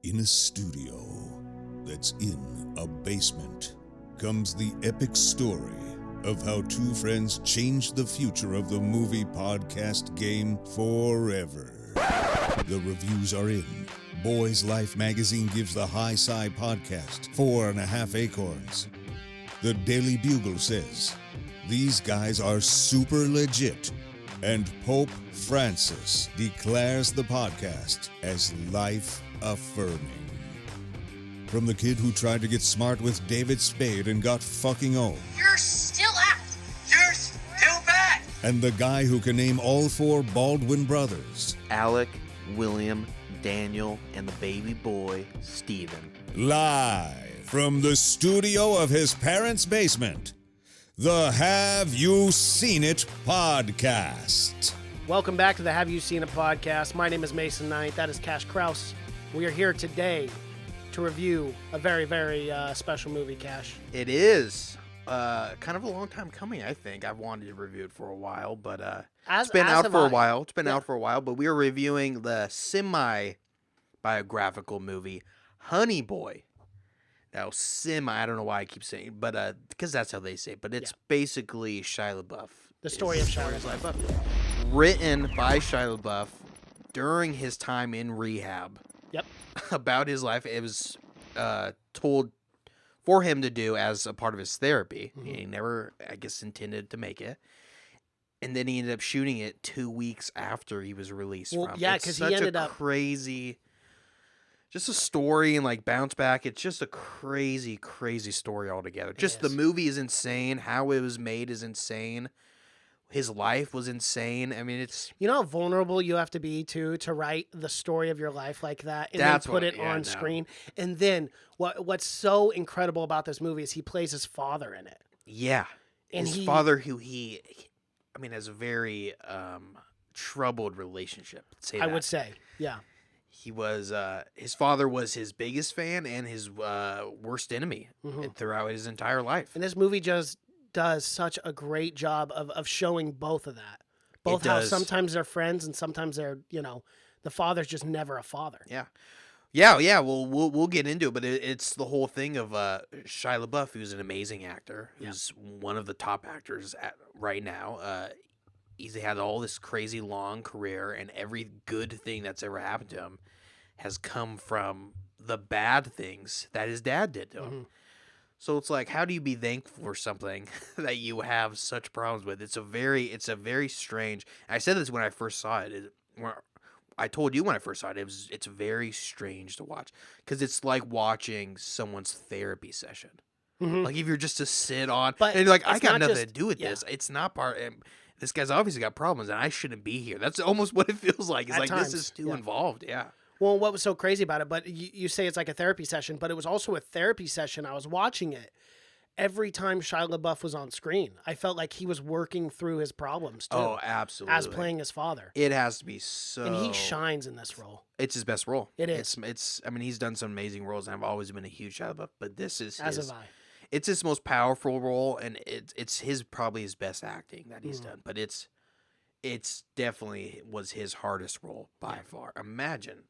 In a studio that's in a basement comes the epic story of how two friends changed the future of the movie podcast game forever. The reviews are in. Boys Life magazine gives the High Side podcast 4.5 acorns. The Daily Bugle says, these guys are super legit. And Pope Francis declares the podcast as life-affirming. From the kid who tried to get smart with David Spade and got fucking old. You're still out. You're still bad. And the guy who can name all four Baldwin brothers. Alec, William, Daniel, and the baby boy, Stephen. Live from the studio of his parents' basement. The Have You Seen It podcast. Welcome back to the Have You Seen It podcast. My name is Mason Knight. That is Cash Kraus. We are here today to review a very, very special movie, Cash. It is kind of a long time coming, I think. I've wanted to review it for a while, but it's been out for a while. It's been out for a while, but we are reviewing the semi-biographical movie, Honey Boy. Now, I don't know why I keep saying it, but because that's how they say it. But it's basically Shia LaBeouf. The story of Shia LaBeouf. Written by Shia LaBeouf during his time in rehab. Yep. About his life. It was told for him to do as a part of his therapy. Mm-hmm. He never, I guess, intended to make it. And then he ended up shooting it 2 weeks after he was released from it. Yeah, because he ended up crazy... Just a story and like bounce back. It's just a crazy, crazy story altogether. Just the movie is insane. How it was made is insane. His life was insane. I mean, it's... You know how vulnerable you have to be, to write the story of your life like that and then put it on screen? And then what's so incredible about this movie is he plays his father in it. Yeah. And his father, who he has a very troubled relationship. I would say, yeah. He was his father was his biggest fan and his worst enemy throughout his entire life. And this movie just does such a great job of showing both of that. Both how sometimes they're friends and sometimes they're, the father's just never a father. Yeah. Yeah. Well, we'll get into it, but it's the whole thing of Shia LaBeouf, who's an amazing actor, who's one of the top actors right now. He's had all this crazy long career, and every good thing that's ever happened to him has come from the bad things that his dad did to him. Mm-hmm. So it's like, how do you be thankful for something that you have such problems with? It's a very strange. I said this when I first saw it. I told you when I first saw it. It's very strange to watch because it's like watching someone's therapy session. Mm-hmm. Like if you're just to sit on, and you're like, I got nothing to do with this. It's not part. This guy's obviously got problems, and I shouldn't be here. That's almost what it feels like. It's like times, this is too involved. Yeah. Well, what was so crazy about it, but you say it's like a therapy session, but it was also a therapy session. I was watching it. Every time Shia LaBeouf was on screen, I felt like he was working through his problems, too. Oh, absolutely. As playing his father. It has to be so... And he shines in this role. It's his best role. It is. He's done some amazing roles, and I've always been a huge Shia LaBeouf, but this is As have I. It's his most powerful role, and it's probably his best acting that he's done. But it's definitely was his hardest role by far. Imagine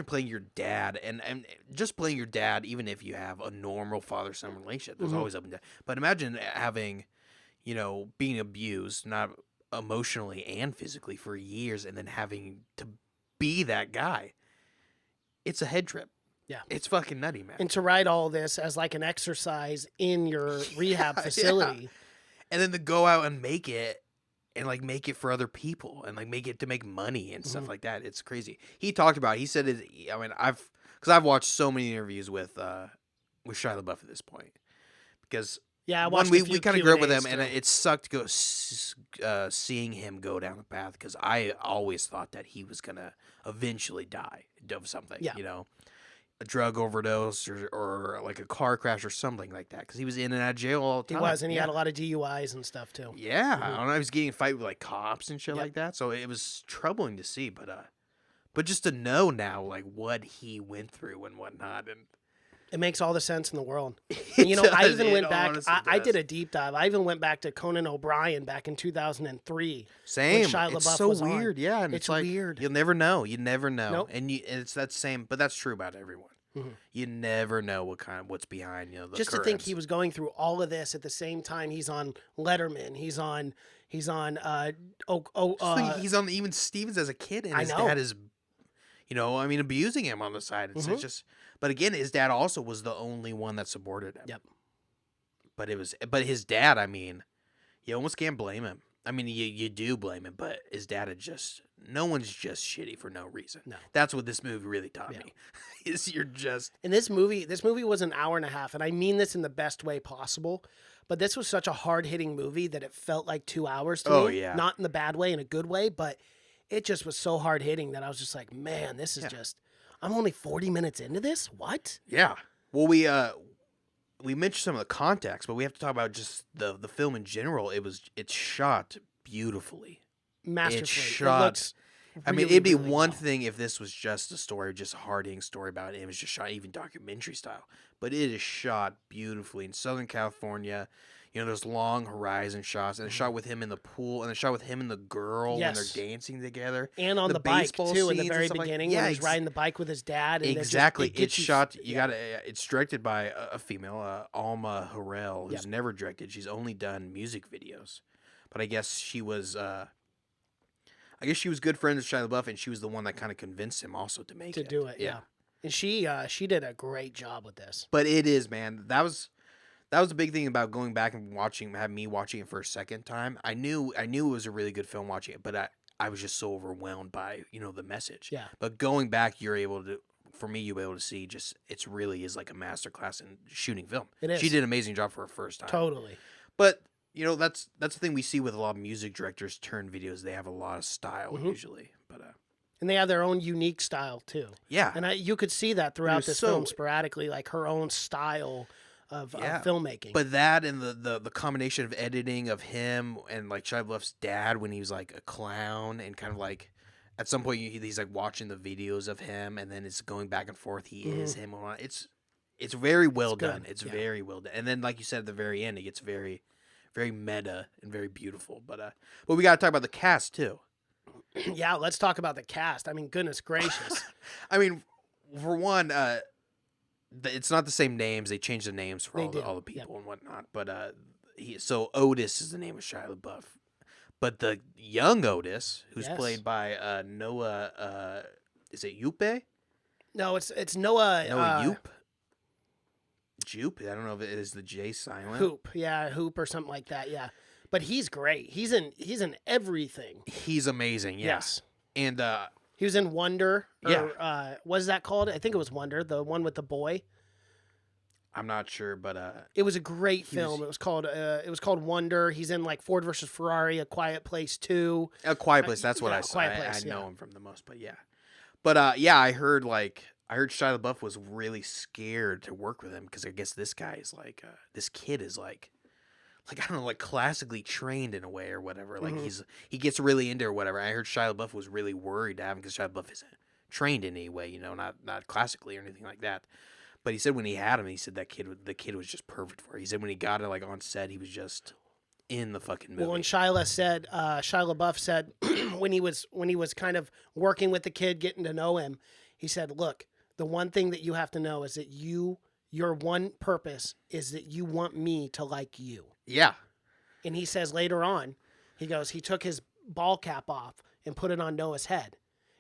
playing your dad, and just playing your dad, even if you have a normal father-son relationship. There's always up and down. But imagine having, being abused, not emotionally and physically, for years, and then having to be that guy. It's a head trip. Yeah. It's fucking nutty, man. And to write all this as like an exercise in your rehab facility. Yeah. And then to go out and make it, and like make it for other people, and like make it to make money and stuff like that. It's crazy. He talked about it. He said, I've watched so many interviews with Shia LaBeouf at this point. Because I watched we kind of grew up with him, and it sucked seeing him go down the path, because I always thought that he was going to eventually die of something, a drug overdose or like a car crash or something like that, because he was in and out of jail all the time. He was, and he had a lot of DUIs and stuff too. Yeah, I don't know. He was getting in a fight with like cops and shit like that, so it was troubling to see. But just to know now, like what he went through and whatnot, and It makes all the sense in the world. And, you know, I even went back. I did a deep dive. I even went back to Conan O'Brien back in 2003. Same. When Shia It's LaBeouf so was on. weird. Yeah, and It's like, weird. You'll never know. You never know. Nope. And it's that same, but that's true about everyone. Mhm. You never know what's behind the Just to think he was going through all of this at the same time. He's on Letterman. He's on. He's on even Stevens as a kid, and I his know. dad is, abusing him on the side. It's just, but again, his dad also was the only one that supported him. Yep. But his dad, you almost can't blame him. I mean, you do blame him, but his dad no one's just shitty for no reason. No. That's what this movie really taught me. Is you're just. And this movie was an hour and a half, and I mean this in the best way possible. But this was such a hard-hitting movie that it felt like 2 hours to me. Oh, yeah. Not in the bad way, in a good way, but it just was so hard-hitting that I was just like, man, this is just... I'm only 40 minutes into this? What? Yeah. Well, we mentioned some of the context, but we have to talk about just the film in general. It's shot beautifully. Masterfully. It's shot. It looks really, It'd be really one well. thing if this was just a story, just a hard-hitting story about it. It was just shot even documentary style. But it is shot beautifully in Southern California. You know, there's long horizon shots, and it's shot with him in the pool, and it's shot with him and the girl when Yes. they're dancing together. And on the bike, baseball too, in the scenes and very stuff like- beginning yeah, when he's riding the bike with his dad. And Exactly. It just, it It's gets shot. you, It's directed by a female, Alma Harrell, who's Yep. never directed. She's only done music videos, but I guess she was. I guess she was good friends with Shia LaBeouf, and she was the one that kind of convinced him also to make to it. do it, yeah. And she did a great job with this. But it is, man. That was the big thing about going back and having me watching it for a second time. I knew it was a really good film watching it, but I was just so overwhelmed by the message. Yeah. But going back, you're able to see just it really is like a masterclass in shooting film. It is. She did an amazing job for her first time. Totally. But that's the thing we see with a lot of music directors turn videos. They have a lot of style usually, but And they have their own unique style too. yeah. And you could see that throughout was this so- film sporadically, like her own style of filmmaking. But that and the combination of editing of him and like Shia LaBeouf's dad when he was like a clown and kind of like at some point he's like watching the videos of him and then it's going back and forth. He is him. It's very well done. good. It's Yeah. very well done. And then like you said at the very end, it gets very, very meta and very beautiful. But we got to talk about the cast too. Yeah, let's talk about the cast. I mean, goodness gracious. I mean, for one, it's not the same names. They changed the names for They all the did, people and whatnot. But so Otis is the name of Shia LaBeouf, but the young Otis, who's Yes. played by Noah, is it Yupe? No, it's Noah Noah Jupe. I don't know if it is the J silent. Hoop. Yeah, Hoop or something like that. Yeah. But he's great. He's in everything. He's amazing. Yeah. Yes. And He was in Wonder. Or, Yeah. what is that called? I think it was Wonder, the one with the boy. I'm not sure, but It was a great He film. was- It was called Wonder. He's in like Ford versus Ferrari, A Quiet Place 2. A Quiet Place. That's what yeah, I saw. Quiet Place, I know yeah. him from the most, but yeah. But yeah, I heard Shia LaBeouf was really scared to work with him because I guess this guy is like this kid is like I don't know, like classically trained in a way or whatever. Like he gets really into or whatever. I heard Shia LaBeouf was really worried to have him because Shia LaBeouf isn't trained in any way, not classically or anything like that. But he said when he had him, he said the kid was just perfect for it. He said when he got it like on set, he was just in the fucking movie. Well, and Shia LaBeouf said when he was kind of working with the kid, getting to know him, he said, "Look, the one thing that you have to know is that your one purpose is that you want me to like you." Yeah. And he says later on, he took his ball cap off and put it on Noah's head,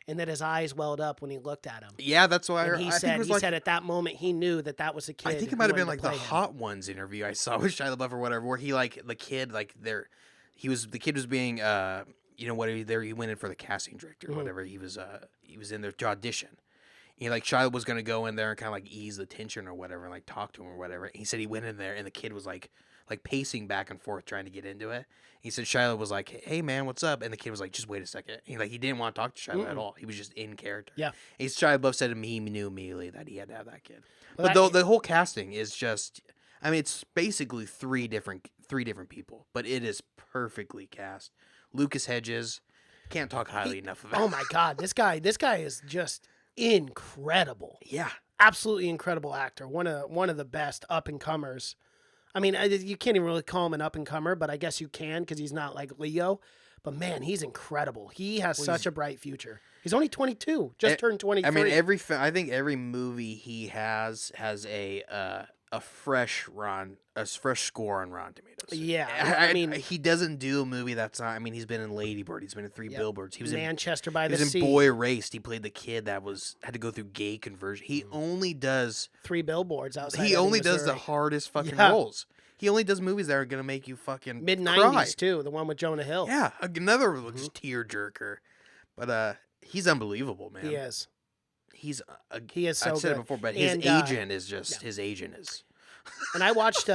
and that his eyes welled up when he looked at him. Yeah, that's why And he said at that moment he knew that was a kid. I think it who might have wanted been to like the play him. Hot Ones interview I saw with Shia LaBeouf or whatever, where he the kid the kid was being he went in for the casting director or whatever. He was in there to audition. Shia was gonna go in there and kind of ease the tension or whatever and talk to him or whatever. He said he went in there and the kid was like pacing back and forth trying to get into it. He said Shia was like, "Hey man, what's up?" And the kid was like, "Just wait a second." He didn't want to talk to Shia at all. He was just in character. Yeah. And Shia LaBeouf said to me he knew immediately that he had to have that kid. Well, But the whole casting is just, I mean, it's basically three different people, but it is perfectly cast. Lucas Hedges, can't talk highly enough of him. Oh my God, this guy is just incredible. Yeah. absolutely incredible actor. One of the best up and comers. I mean, you can't even really call him an up and comer, but I guess you can because he's not like Leo. But man, he's incredible. He has such a bright future. He's only 22, just turned 23. I mean, I think every movie he has a fresh score on Rotten Tomatoes. Yeah, I mean, he doesn't do a movie that's not. I mean, he's been in Lady Bird. He's been in Three Billboards. He was Manchester by the Sea. He was Sea. in Boy Erased. He played the kid that had to go through gay conversion. He only does 3 Billboards outside. He only does the hardest fucking roles. He only does movies that are gonna make you fucking mid-90s too. The one with Jonah Hill. Yeah, another tear jerker. But he's unbelievable, man. He is. He is so I've said good. it before, but his agent is just his agent is. And I watched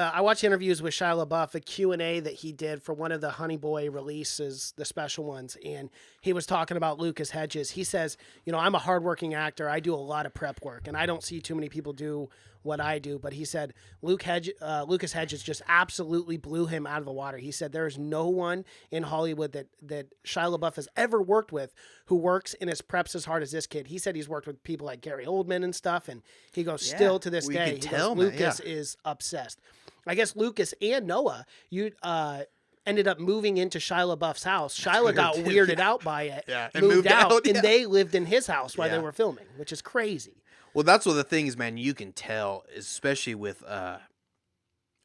interviews with Shia LaBeouf, a Q&A that he did for one of the Honey Boy releases, the special ones, and he was talking about Lucas Hedges. He says, I'm a hardworking actor. I do a lot of prep work, and I don't see too many people do what I do. But he said Lucas Hedges just absolutely blew him out of the water. He said there is no one in Hollywood that Shia LaBeouf has ever worked with who works and is preps as hard as this kid. He said he's worked with people like Gary Oldman and stuff, and he goes still to this day. Lucas is obsessed. I guess Lucas and Noah, ended up moving into Shia LaBeouf's house. Shia got weirded out by it, moved out, and they lived in his house while they were filming, which is crazy. Well, that's what the thing is, man. You can tell, especially with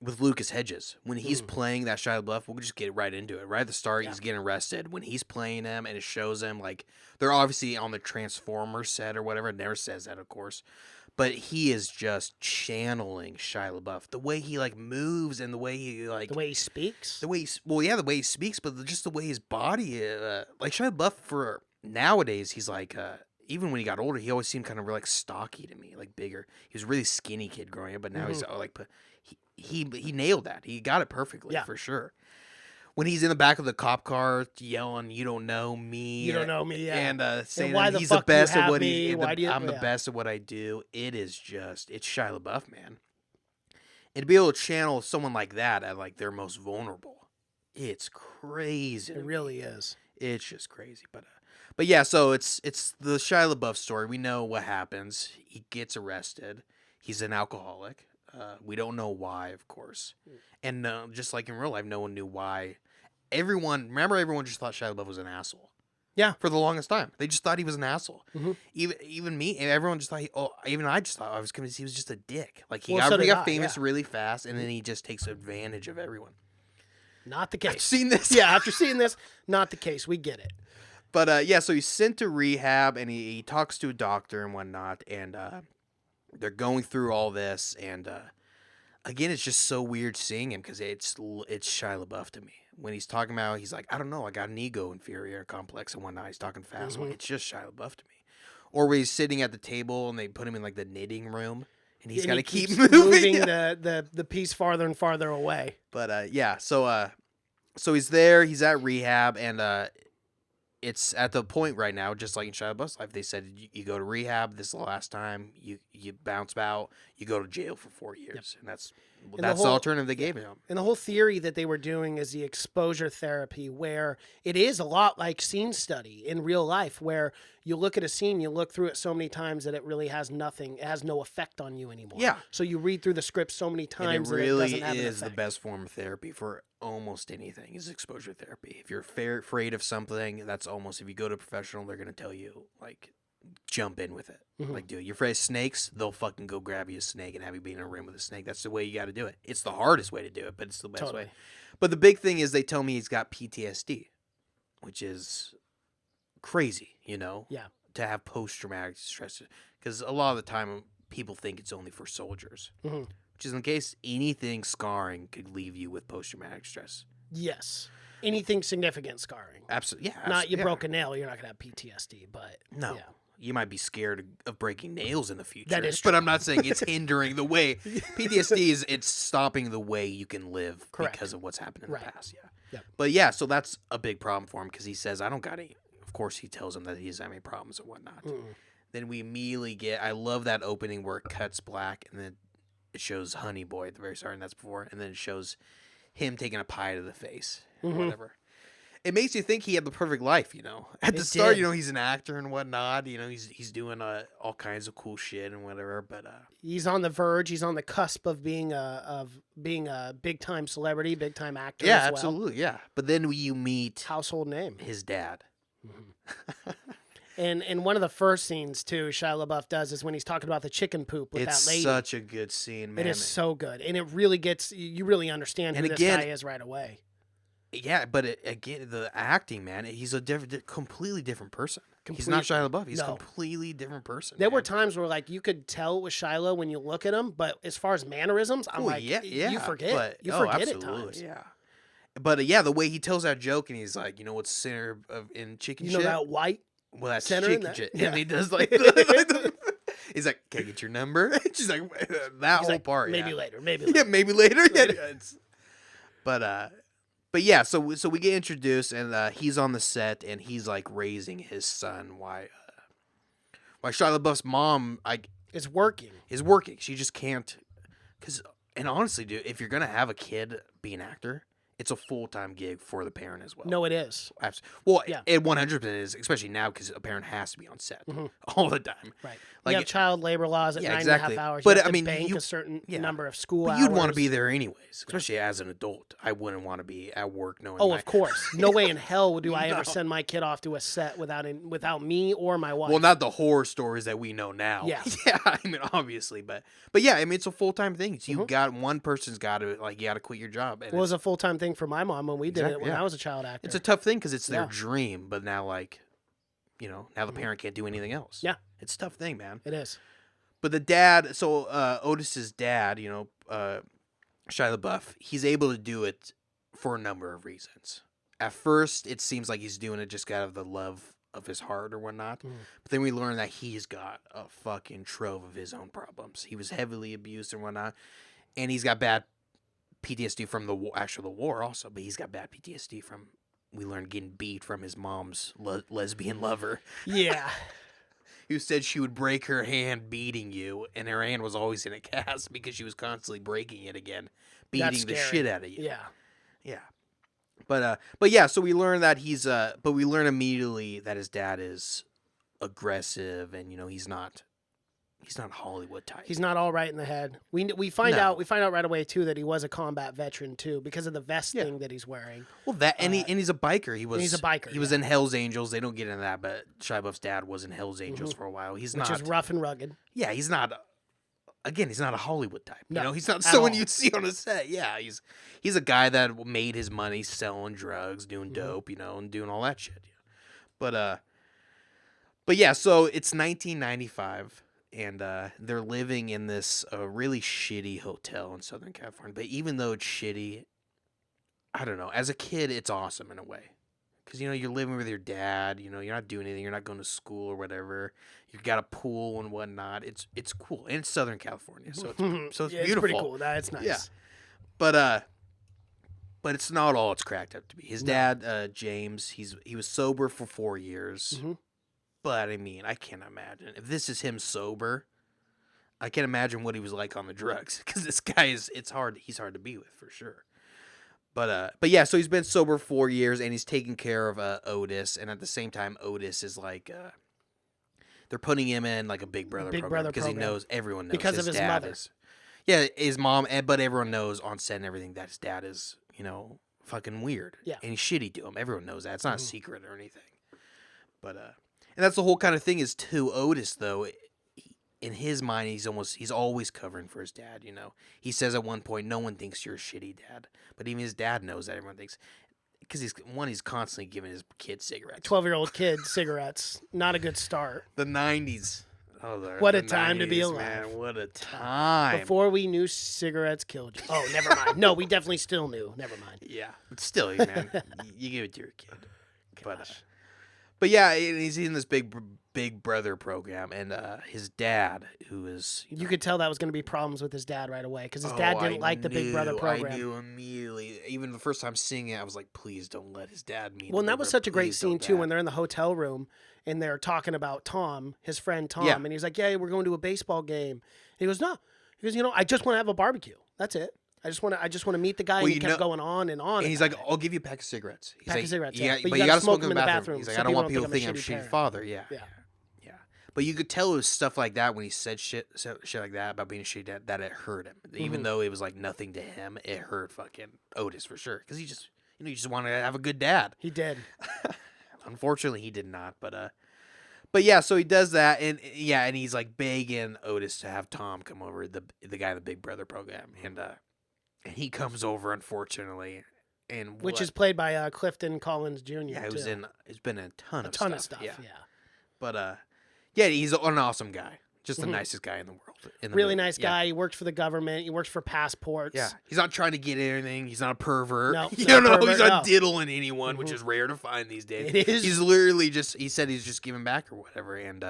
Lucas Hedges, when he's playing that Shia LaBeouf, we'll just get right into it. Right at the start, he's getting arrested. When he's playing him, and it shows him like they're obviously on the Transformers set or whatever. It never says that, of course, but he is just channeling Shia LaBeouf. The way he like moves and the way he the way he speaks. The way he speaks, but just the way his body, like Shia LaBeouf for nowadays, he's like. Even when he got older, he always seemed kind of like stocky to me, like bigger. He was a really skinny kid growing up, but now he's like, he nailed that. He got it perfectly for sure. When he's in the back of the cop car yelling, "You don't know me," you don't know me, and saying why he's the best at what I'm the best at what I do. It's Shia LaBeouf, man. And to be able to channel someone like that at like their most vulnerable, it's crazy. It really is. It's just crazy, But yeah, so it's the Shia LaBeouf story. We know what happens. He gets arrested. He's an alcoholic. We don't know why, of course. And just like in real life, no one knew why. Everyone just thought Shia LaBeouf was an asshole. Yeah. For the longest time. They just thought he was an asshole. Mm-hmm. Even me, everyone just thought even I just thought I was convinced he was just a dick. Like he got famous really fast, and then he just takes advantage of everyone. Not the case. I've seen this. Yeah, after seeing this, not the case. We get it. But, so he's sent to rehab, and he talks to a doctor and whatnot, and they're going through all this, and, again, it's just so weird seeing him, because it's Shia LaBeouf to me. When he's talking about, he's like, I don't know, I got an ego inferior complex and whatnot. He's talking fast. It's just Shia LaBeouf to me. Or when he's sitting at the table, and they put him in, like, the knitting room, and he's got to keep moving the piece farther and farther away. But, so he's there, he's at rehab, and, it's at the point right now, just like in Shia LaBeouf's life, they said you go to rehab. This is the last time you bounce out. You go to jail for 4 years, and that's the alternative they gave him. And the whole theory that they were doing is the exposure therapy, where it is a lot like scene study in real life, where you look at a scene, you look through it so many times that it really has nothing, it has no effect on you anymore. Yeah. So you read through the script so many times and it really that it doesn't have an is effect. the best form of therapy for almost anything is exposure therapy. If you're afraid of something, that's almost, if you go to a professional, they're going to tell you, like, jump in with it. Mm-hmm. Like, dude, you're afraid of snakes, they'll fucking go grab you a snake and have you be in a room with a snake. That's the way you got to do it. It's the hardest way to do it, but it's the best way. But the big thing is they tell me he's got PTSD, which is crazy, Yeah. to have post-traumatic stress. Because a lot of the time, people think it's only for soldiers. Mm-hmm. Which is in case anything scarring could leave you with post-traumatic stress. Yes. Anything significant scarring. Absolutely, yeah. Not you broke a nail, you're not going to have PTSD, but no. Yeah. You might be scared of breaking nails in the future. That is true. But I'm not saying it's hindering the way. PTSD it's stopping the way you can live because of what's happened in the past. Yeah. But yeah, so that's a big problem for him because he says, I don't got any. Of course, he tells him that he doesn't have any problems and whatnot. Then we immediately get, I love that opening where it cuts black and then it shows Honey Boy at the very start, and that's before, and then it shows him taking a pie to the face or whatever. it makes you think he had the perfect life, you know. At the It start, did. you know, he's an actor and whatnot. You know, he's doing all kinds of cool shit and whatever. But He's on the verge. He's on the cusp of being a big time celebrity, big time actor. yeah, as well. absolutely, yeah. But then you meet Household name. his dad. And one of the first scenes too, Shia LaBeouf does is when he's talking about the chicken poop with It's that lady. such a good scene, man. It is so good, and it really gets you really understand who And this again- guy is right away. Yeah, but again, the acting, man, he's a completely different person. He's not Shia LaBeouf. He's a No. completely different person. There were man. times where like you could tell it was Shiloh when you look at him, but as far as mannerisms, I'm Oh, like, yeah, you forget. But, You oh, forget at absolutely, times. yeah. But yeah, the way he tells that joke and he's like, you know what's center in chicken You shit? know that white Well, that's center in chicken that? shit. Yeah. And he does like, he's like, can I get your number? She's like, that He's whole like, part. maybe yeah. later, maybe Yeah, later. maybe later. Yeah, it's- but yeah, so we get introduced and he's on the set and he's like raising his son. Why Shia LaBeouf's mom It's working. is working. She just can't. And honestly, dude, if you're gonna have a kid be an actor, it's a full-time gig for the parent as well. No, it is. Well, Yeah. it 100% is, especially now because a parent has to be on set all the time. Right. Like you have child labor laws at yeah, 9.5 exactly. hours. But, you have I to mean, bank you- a certain yeah. number of school But hours. you'd want to be there anyways, especially as an adult. I wouldn't want to be at work knowing. Oh, of course. No way in hell do I No. ever send my kid off to a set without me or my wife. Well, not the horror stories that we know now. Yeah. Yeah. I mean, obviously, but yeah. I mean, it's a full time thing. So you Mm-hmm. got one person's got to you got to quit your job. And Well, it was a full time thing for my mom when we did it Exactly, when yeah. I was a child actor. it's a tough thing because it's their Yeah. dream, but now now the parent can't do anything else. Yeah. It's a tough thing, man. It is. But the dad, so Otis's dad, Shia LaBeouf, he's able to do it for a number of reasons. At first, it seems like he's doing it just out of the love of his heart or whatnot. But then we learn that he's got a fucking trove of his own problems. He was heavily abused and whatnot, and he's got bad PTSD from the war also. But he's got bad PTSD from, we learned, getting beat from his mom's lesbian lover, Yeah. who said she would break her hand beating you, and her hand was always in a cast because she was constantly breaking it again, beating That's the scary. shit out of you. Yeah. Yeah. But yeah, so we learn that but we learn immediately that his dad is aggressive and he's not Hollywood type. He's not all right in the head. We find No. out right away too that he was a combat veteran too because of the vest Yeah. thing that he's wearing. Well, that and he's a biker. He's a biker, He was in Hell's Angels. They don't get into that, but Shia LaBeouf's dad was in Hell's Angels for a while. He's Which not is rough and rugged. Yeah, he's not. Again, he's not a Hollywood type. No, He's not at someone all. you'd see on a set. Yeah, he's a guy that made his money selling drugs, doing dope, and doing all that shit. But yeah, so it's 1995, and they're living in this really shitty hotel in Southern California. But even though it's shitty, I don't know. As a kid, it's awesome in a way. Because, you're living with your dad, you're not doing anything, you're not going to school or whatever. You've got a pool and whatnot. It's cool. And it's Southern California, so it's Yeah, beautiful. It's pretty cool. That's nice. Yeah. But it's not all it's cracked up to be. His dad, James, he was sober for 4 years. Mhm. But, I mean, I can't imagine. If this is him sober, I can't imagine what he was like on the drugs. Because this guy he's hard to be with, for sure. But yeah, so he's been sober 4 years, and he's taking care of Otis, and at the same time, Otis is like, they're putting him in like a Big Brother Big program Brother because program. everyone knows Because of his dad mother. Yeah, his mom, but everyone knows on set and everything that his dad is, fucking weird. Yeah. And he's shitty to him. Everyone knows that. It's not a secret or anything. But and that's the whole kind of thing is to Otis though. In his mind, he's always covering for his dad. He says at one point, "No one thinks you're a shitty dad," but even his dad knows that everyone thinks, because he's constantly giving his kid cigarettes. 12-year-old kid, cigarettes. Not a good start. The 90s. Oh, What a the time to be 90s, alive. man. What a time. Before we knew cigarettes killed you. Oh, never mind. No, we definitely still knew. Never mind. Yeah, but still, man, you give it to your kid. But yeah, and he's in this Big Brother program, and his dad, who is You could tell that was going to be problems with his dad right away because his dad didn't like the Big Brother program. I knew immediately. Even the first time seeing it, I was like, please don't let his dad meet. Well, and the that was Big such a Brother. great Please scene don't, too Dad. when they're in the hotel room and they're talking about Tom, his friend Tom, Yeah. and he's like, "Yeah, we're going to a baseball game." And he goes, "No," he goes, "I just want to have a barbecue. That's it. I just want to meet the guy. Well, and he kept going on and on. And he's like, I'll give you a pack of cigarettes. He's Pack like, of cigarettes, yeah, but but you you gotta gotta smoke smoke in the bathroom. He's like, so I don't want people people don't thinking I'm a think I'm a shitty shitty father. Yeah. Yeah. Yeah. But you could tell it was stuff like that when he said shit like that about being a shitty dad, that it hurt him. Even though it was like nothing to him, it hurt fucking Otis for sure. Because he just, you just wanted to have a good dad. He did. Unfortunately, he did not. But yeah, so he does that, and he's like begging Otis to have Tom come over, the guy in the Big Brother program, and he comes over, unfortunately, and Which is played by Clifton Collins Jr. Yeah, too. It's been a ton a of ton stuff. of stuff. Yeah. But yeah, he's an awesome guy, just the nicest guy in the world. Really nice guy. He works for the government. He works for passports. Yeah, he's not trying to get anything. He's not a pervert. No, he's not a not pervert, diddling anyone, which is rare to find these days. It is. He's literally he said he's just giving back or whatever, and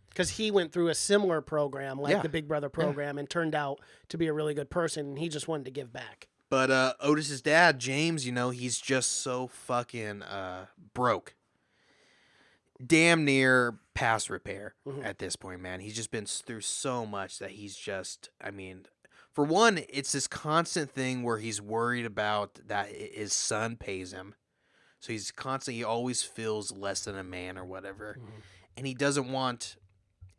because he went through a similar program like Yeah. the Big Brother program and turned out to be a really good person, and he just wanted to give back. But Otis's dad, James, he's just so fucking broke. Damn near past repair at this point, man. He's just been through so much that he's just, for one, it's this constant thing where he's worried about that his son pays him. So he always feels less than a man or whatever. And he doesn't want,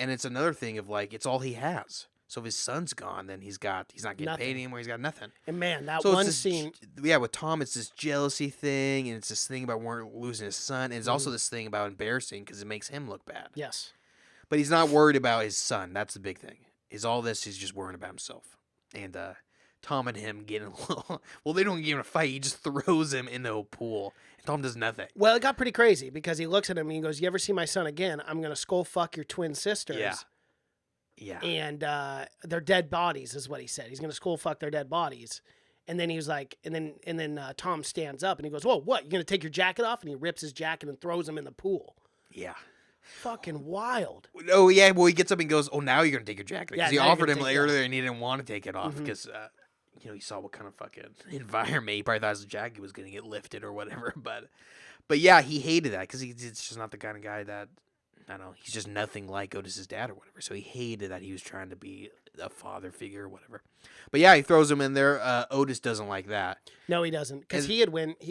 and it's another thing of like, it's all he has. So if his son's gone, then he's not getting Nothing. paid anymore. He's got nothing. And man, that So one it's scene. with Tom, it's this jealousy thing, and it's this thing about losing his son, and it's also this thing about embarrassing because it makes him look bad. Yes. But he's not worried about his son. That's the big thing. He's just worrying about himself. And Tom and him getting a little. Well, they don't get in a fight. He just throws him into a pool, and Tom does nothing. Well, it got pretty crazy because he looks at him and he goes, "You ever see my son again? I'm gonna skull fuck your twin sisters." Yeah. Yeah. And their dead bodies is what he said. He's gonna skull fuck their dead bodies. And then he was like, and then Tom stands up and he goes, "Whoa, what? You're gonna take your jacket off?" And he rips his jacket and throws him in the pool. Yeah. Fucking wild. Oh, yeah. Well, he gets up and goes, "Oh, now you're going to take your jacket." Yeah, Because he now you're offered gonna him take it off. earlier and he didn't want to take it off because, he saw what kind of fucking environment. He probably thought his jacket was going to get lifted or whatever. But yeah, he hated that because it's just not the kind of guy that, I don't know, he's just nothing like Otis's dad or whatever. So he hated that he was trying to be a father figure or whatever. But yeah, he throws him in there. Otis doesn't like that. No, he doesn't. Because he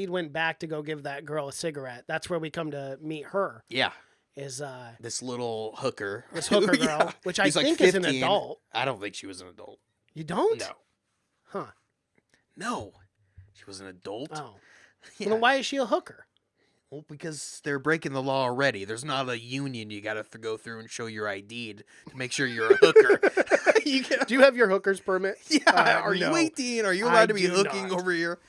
went back to go give that girl a cigarette. That's where we come to meet her. Yeah. Is this little hooker. This hooker girl, Yeah. which I He's like think is an 15. adult. I don't think she was an adult. You don't? No. Huh. No. She was an adult. Oh. Yeah. Well, then why is she a hooker? Well, because they're breaking the law already. There's not a union you got to go through and show your ID to make sure you're a hooker. Do you have your hooker's permit? Yeah. Are you no. 18? Are you allowed to be do hooking not. over here?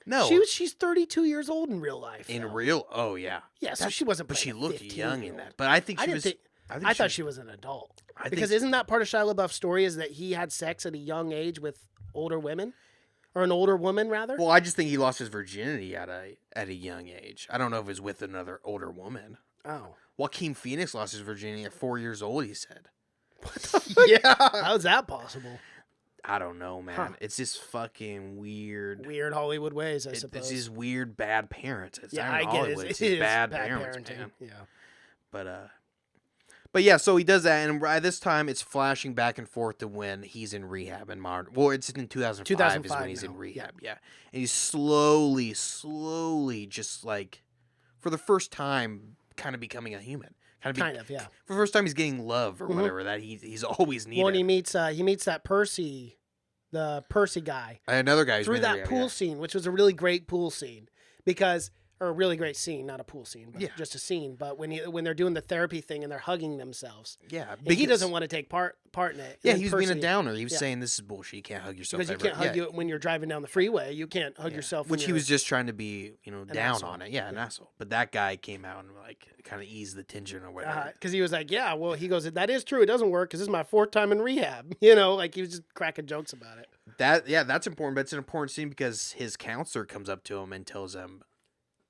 No. She's 32 years old in real life. in though. real. Oh yeah. Yeah, so she wasn't. But she playing a looked young in 15-year-old. that. But I think I she didn't was. think. think I thought she was an adult. I Because think isn't that part of Shia LaBeouf's story is that he had sex at a young age with older women? Or an older woman, rather? Well, I just think he lost his virginity at a young age. I don't know if it was with another older woman. Oh. Joaquin Phoenix lost his virginity at 4 years old, he said. Yeah. How's that possible? I don't know, man. Huh. It's just fucking weird. Weird Hollywood ways, I It's suppose. these weird bad parents. It's yeah, not I even get Hollywood. it. It's It these is bad bad parents, parenting. man. Yeah. But yeah, so he does that, and by this time it's flashing back and forth to when he's in rehab in modern. Well, it's in 2005 is 2005 when he's in now, rehab. Yeah, and he's slowly, just like for the first time, kind of becoming a human. Kind of, yeah. For the first time, he's getting love or whatever that he's always needed. Well, and he meets that Percy, the Percy guy, Another guy who's through been in that rehab, pool yeah. scene, which was a really great pool scene or a really great scene, not a pool scene, but Yeah. just a scene. But when they're doing the therapy thing and they're hugging themselves, Yeah, and he doesn't want to take part in it. Yeah, And he was then being a Percy- downer. He was yeah. saying this is bullshit. You can't hug yourself because you ever. can't hug Yeah. you when you're driving down the freeway. You can't hug yourself. When Which he was just trying to be, down asshole. on it. Yeah, an asshole. But that guy came out and like kind of eased the tension or whatever. because he was like, yeah, well, he goes, that is true. It doesn't work because this is my 4th time in rehab. Like he was just cracking jokes about it. That's important. But it's an important scene because his counselor comes up to him and tells him,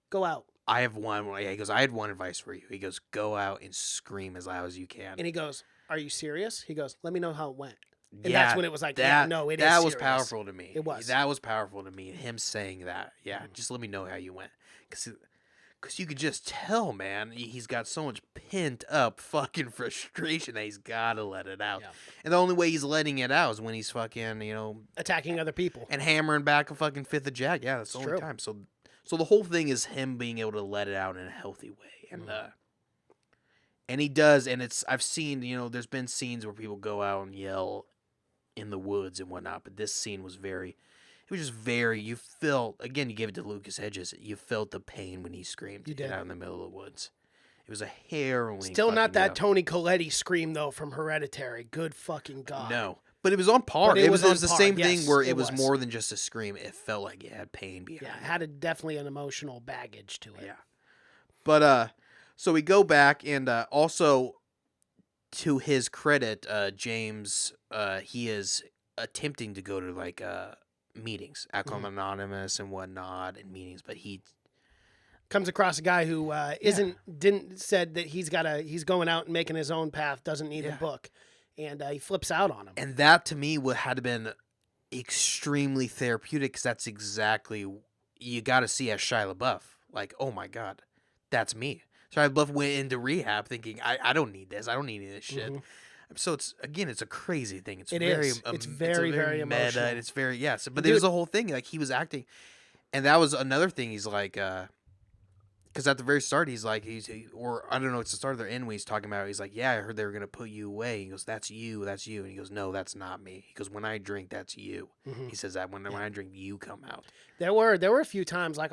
Go out. "I have one." He goes, "I had one advice for you." He goes, "Go out and scream as loud as you can." And he goes, are you serious? He goes, let me know how it went. And Yeah, that's when it was like, that it that is was serious. powerful to me. It was. That was powerful to me. Him saying that. Yeah, just let me know how you went. Because you could just tell, man, he's got so much pent up fucking frustration that he's got to let it out. Yeah. And the only way he's letting it out is when he's fucking, Attacking other people. and hammering back a fucking fifth of Jack. Yeah, that's the only true. time. So the whole thing is him being able to let it out in a healthy way. And he does. And I've seen, there's been scenes where people go out and yell in the woods and whatnot. But this scene was you felt, again, you gave it to Lucas Hedges, you felt the pain when he screamed You did. out in the middle of the woods. It was a harrowing. Still not fucking that yell. Tony Colletti scream, though, from Hereditary. Good fucking God. No. But it was on par. But it was was the on par, same yes, thing where it it was was. more than just a scream. It felt like it had pain behind Yeah, it it. had definitely an emotional baggage to it. Yeah. But, so we go back and also, to his credit, James, he is attempting to go to, like, meetings, Alcohol Anonymous and whatnot, and meetings, but he Comes across a guy who said that he's going out and making his own path, doesn't need the book, and he flips out on him. and that to me would had been extremely therapeutic, because that's exactly you got to see as Shia LaBeouf, like, oh my God, that's me. Shia LaBeouf went into rehab thinking, I don't need this, I don't need any of this shit. So it's a crazy thing. It's very very meta, emotional. and it's very but there's a whole thing, like, he was acting, and that was another thing. He's like, because at the very start he's like, or I don't know, it's the start of the end when he's talking about, he's like, yeah, I heard they were gonna put you away. He goes, that's you, and he goes, no, that's not me. He goes, when I drink, that's you. He says that when I drink, you come out. There were a few times, like,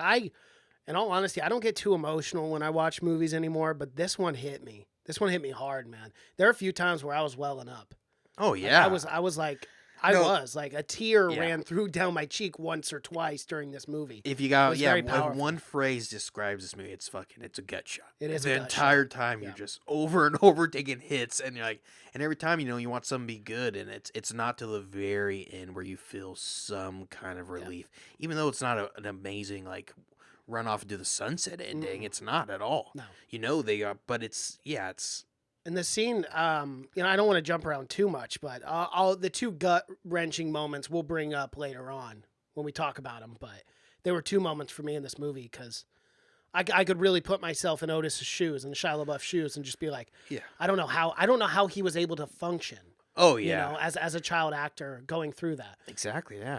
in all honesty, I don't get too emotional when I watch movies anymore, but this one hit me. This one hit me hard, man. There are a few times where I was welling up. Oh yeah, I was like a tear ran down my cheek once or twice during this movie. If you got very if powerful. one phrase describes this movie, it's a gut shot. It is the a gut entire shot. time. Yeah. You're just over and over taking hits, and you're like, and every time you want something to be good, and it's not till the very end where you feel some kind of relief, even though it's not an amazing, like, run off into the sunset ending. It's not at all. No. They are, but it's. And the scene, I don't want to jump around too much, but the two gut-wrenching moments we'll bring up later on when we talk about them. But there were two moments for me in this movie because I could really put myself in Otis's shoes and Shia LaBeouf's shoes and just be like, I don't know how he was able to function. Oh yeah, as a child actor going through that. Exactly. Yeah.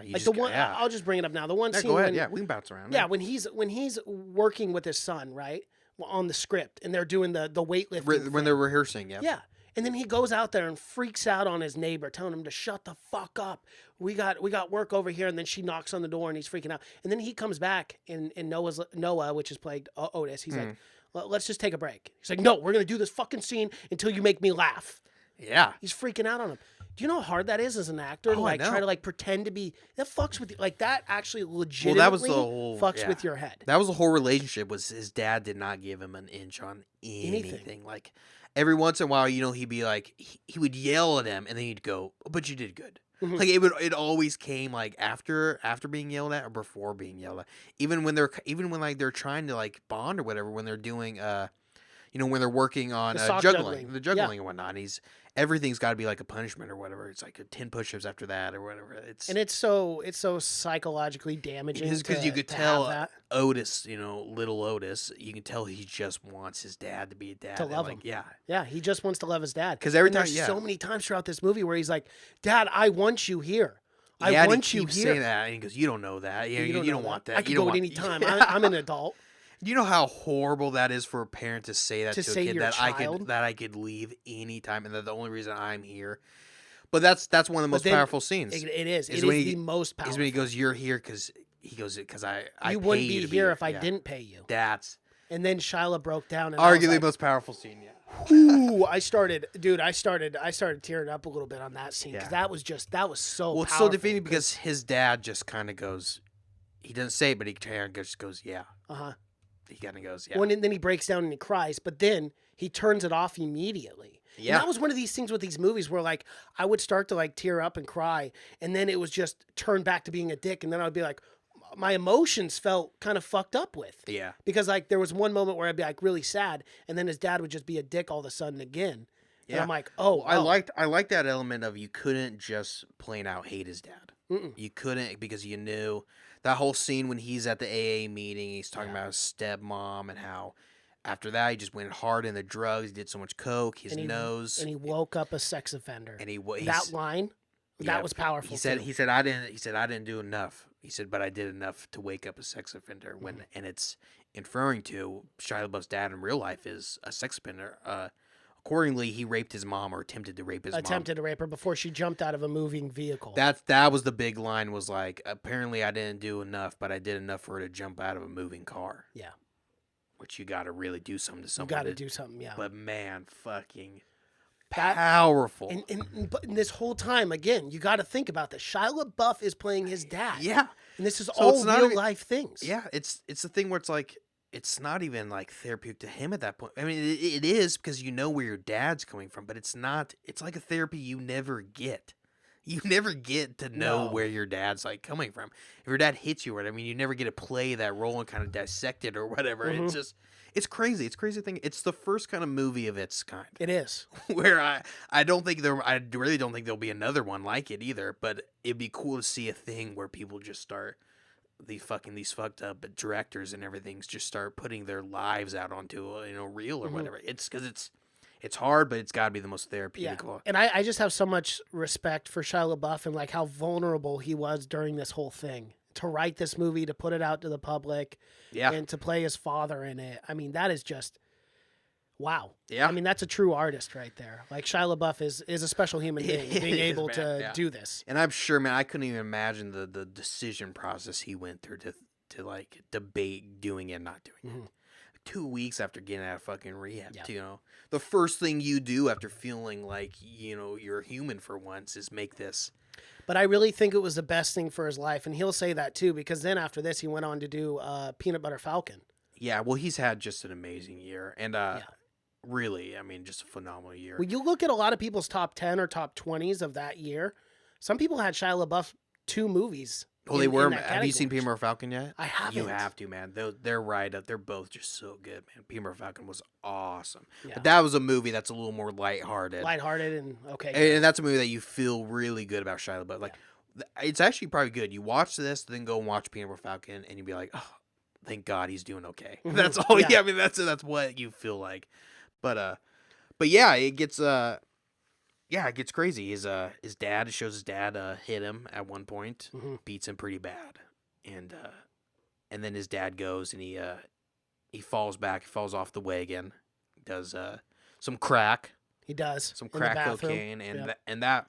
I'll just bring it up now. The one scene. Go ahead. We can bounce around. Yeah, when he's working with his son, right, on the script, and they're doing the weightlifting when they're rehearsing. Yeah. And then he goes out there and freaks out on his neighbor, telling him to shut the fuck up. We got work over here. And then she knocks on the door and he's freaking out. And then he comes back and Noah, which is played Otis. He's like, let's just take a break. He's like, no, we're going to do this fucking scene until you make me laugh. Yeah. He's freaking out on him. Do you know how hard that is as an actor to try to pretend to be, that fucks with you. Like, that actually legitimately fucks with your head. That was the whole relationship. Was his dad did not give him an inch on anything. Like, every once in a while, he'd be like, he would yell at him, and then he'd go, but you did good. Like, it always came like after being yelled at or before being yelled at. Even when they're trying to, like, bond or whatever, when they're doing when they're working on juggling and whatnot, everything's got to be like a punishment or whatever. It's like 10 push-ups after that or whatever. It's so psychologically damaging. Because you could tell Otis, little Otis, you can tell he just wants his dad to be a dad. To love him. Yeah. Yeah, he just wants to love his dad. Because every time, there's so many times throughout this movie where he's like, Dad, I want you here. I want you here. Saying that, and he goes, you don't know that. You don't want that. I can go at any time. I'm an adult. You know how horrible that is for a parent to say that to a kid, that child? I could leave anytime, and that the only reason I'm here. But that's one of the most powerful scenes. It is. It is the most powerful. Is when he goes, "You're here because I you wouldn't be here if I didn't pay you." And then Shyla broke down. And arguably the most powerful scene. Yeah. Ooh, I started tearing up a little bit on that scene because that was so. Well, it's so defeating because his dad just kind of goes. He doesn't say it, but he kind of just goes, "Yeah." He kind of goes, yeah. And then he breaks down and he cries, but then he turns it off immediately. Yeah. And that was one of these things with these movies where, like, I would start to, like, tear up and cry, and then it was just turned back to being a dick, and then I would be like, my emotions felt kind of fucked up with. Yeah. Because, like, there was one moment where I'd be, like, really sad, and then his dad would just be a dick all of a sudden again. Yeah. And I'm like, I liked that element of you couldn't just plain out hate his dad. You couldn't, because you knew That whole scene when he's at the AA meeting, he's talking about his stepmom and how after that he just went hard in the drugs. He did so much coke, his nose, and he woke up a sex offender. and that line, that was powerful. He said I didn't do enough. He said, but I did enough to wake up a sex offender. And it's inferring to Shia LaBeouf's dad in real life is a sex offender. Accordingly, he raped his mom or attempted to rape his mom. Attempted to rape her before she jumped out of a moving vehicle. That was the big line, was like, apparently I didn't do enough, but I did enough for her to jump out of a moving car. Yeah. Which you got to really do something to someone. You got to do something, yeah. But man, fucking powerful. But this whole time, again, you got to think about this. Shia LaBeouf is playing his dad. Yeah. And this is all real life things. Yeah, it's the thing where it's like, it's not even like therapeutic to him at that point. I mean, it is, because you know where your dad's coming from, but it's not. It's like a therapy you never get. You never get to know where your dad's like coming from. If your dad hits you, or I mean, you never get to play that role and kind of dissect it or whatever. It's just, it's crazy. It's a crazy thing. It's the first kind of movie of its kind. It is. Where I really don't think there'll be another one like it either. But it'd be cool to see a thing where people just start. These fucked up directors and everything just start putting their lives out onto reel or whatever. It's because it's hard, but it's got to be the most therapeutic. Yeah. And I just have so much respect for Shia LaBeouf and like how vulnerable he was during this whole thing to write this movie, to put it out to the public, and to play his father in it. I mean, that is just wow. Yeah. I mean, that's a true artist right there. Like Shia LaBeouf is a special human being, being able to do this. And I'm sure, man, I couldn't even imagine the decision process he went through to like debate doing it and not doing it. 2 weeks after getting out of fucking rehab, the first thing you do after feeling like, you're human for once is make this. But I really think it was the best thing for his life. And he'll say that too, because then after this, he went on to do Peanut Butter Falcon. Yeah. Well, he's had just an amazing year. And, really, I mean, just a phenomenal year. When you look at a lot of people's top 10 or top 20s of that year, some people had Shia LaBeouf 2 movies. Oh, they were. Have you seen Peanut Butter Falcon yet? I haven't. You have to, man. They're right up. They're both just so good, man. Peanut Butter Falcon was awesome. Yeah. But that was a movie that's a little more lighthearted. And okay. And that's a movie that you feel really good about Shia LaBeouf. Like, it's actually probably good. You watch this, then go and watch Peanut Butter Falcon, and you'd be like, oh, thank God he's doing okay. That's all. Yeah, I mean, that's what you feel like. But yeah, it gets crazy. His dad shows his dad hit him at one point, beats him pretty bad, and then his dad goes and he falls off the wagon, does some crack. He does some crack cocaine, and that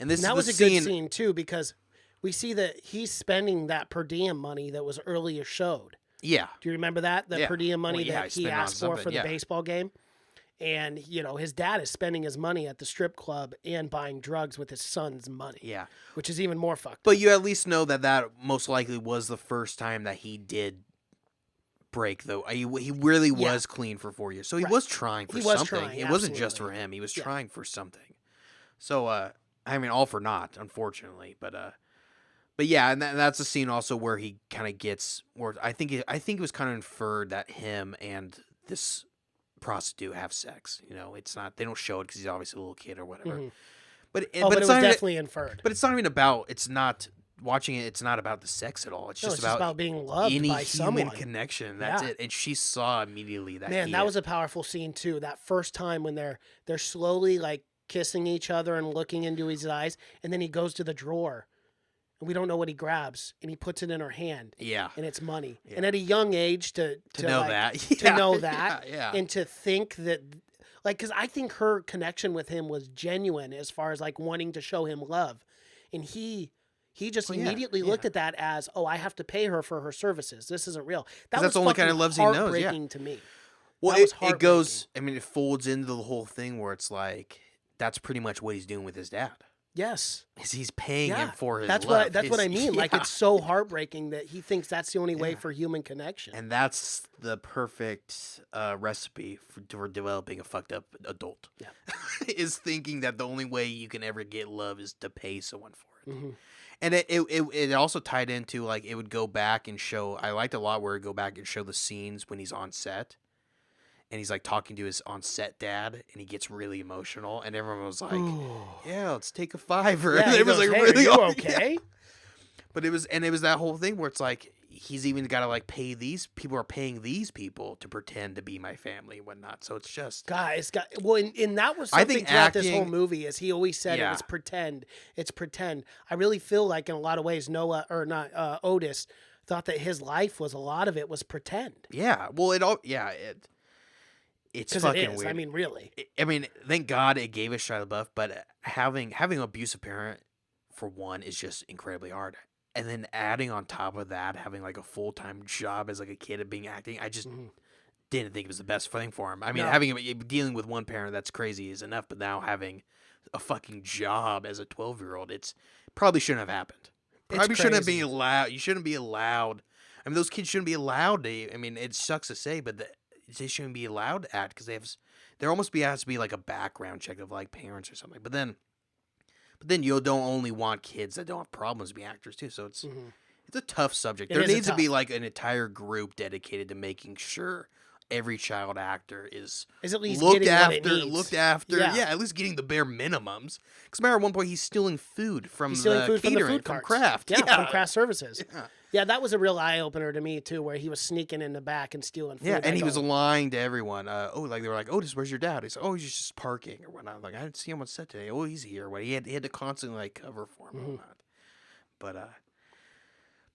was a good scene too, because we see that he's spending that per diem money that was earlier showed. Yeah. Do you remember that? The per diem money that he asked for the yeah. baseball game? And, his dad is spending his money at the strip club and buying drugs with his son's money. Yeah. Which is even more fucked up. But you at least know that most likely was the first time that he did break, though. He really was clean for 4 years. So he was trying for something. It wasn't just for him. He was trying for something. So, I mean, all for naught, unfortunately. But yeah, and that's a scene also where he kind of gets, where I think it was kind of inferred that him and this prostitute have sex. It's not, they don't show it because he's obviously a little kid or whatever. But it was definitely inferred. But it's not even about. It's not watching it. It's not about the sex at all. It's just about being loved by someone. Human connection. That's it. And she saw immediately that. Man, that was a powerful scene too. That first time when they're slowly like kissing each other and looking into his eyes, and then he goes to the drawer. We don't know what he grabs, and he puts it in her hand. Yeah, and it's money. Yeah. And at a young age, to know that, to know that, and to think that, like, because I think her connection with him was genuine as far as like wanting to show him love, and he just immediately looked at that as, oh, I have to pay her for her services. This isn't real. That's the only kind of love he knows. Heartbreaking to me. Well, it goes. I mean, it folds into the whole thing where it's like that's pretty much what he's doing with his dad. Yes. He's paying him for his love. That's what I mean. Like, it's so heartbreaking that he thinks that's the only way for human connection. And that's the perfect recipe for developing a fucked up adult. Yeah. Is thinking that the only way you can ever get love is to pay someone for it. Mm-hmm. And it also tied into, like, it would go back and show, I liked a lot where it would go back and show the scenes when he's on set. And he's like talking to his on-set dad, and he gets really emotional, and everyone was like, "Yeah, let's take a $5." Yeah, and everyone's like, "Hey, "Really, are you okay?" Yeah. But it was that whole thing where it's like he's even got to like pay these people are paying these people to pretend to be my family and whatnot. So it's just Guys, and that was I something think throughout this whole acting- movie, as he always said, Yeah. it was pretend. It's pretend. I really feel like in a lot of ways, Otis thought that his life was a lot of it was pretend. yeah. Well, it's Because fucking it is. weird. I mean, really. I mean, thank God it gave us Shia LaBeouf, but having an abusive parent for one is just incredibly hard. And then adding on top of that, having like a full-time job as like a kid and being acting, I just didn't think it was the best thing for him. I mean, dealing with one parent, that's crazy is enough, but now having a fucking job as a 12-year-old, it's probably shouldn't have happened. Probably shouldn't be allowed. You shouldn't be allowed. I mean, those kids shouldn't be allowed to. I mean, it sucks to say, but they shouldn't be allowed to act because there almost has to be like a background check of like parents or something. But then you don't only want kids that don't have problems to be actors too. So it's a tough subject. There needs to be like an entire group dedicated to making sure every child actor is at least looked getting after. what it needs. Looked after. Yeah. Yeah, at least getting the bare minimums. Because remember at one point he's stealing food from He's stealing the food catering, from the food from carts. Kraft. Yeah, from Craft Services. Yeah. Yeah, that was a real eye opener to me too, where he was sneaking in the back and stealing food. Yeah, and I he go, was lying to everyone. Like they were like, "Otis, where's your dad?" He's like, "Oh, he's just parking or whatnot." Like I didn't see him on set today. Oh, he's here. What he had to constantly like cover for him and whatnot.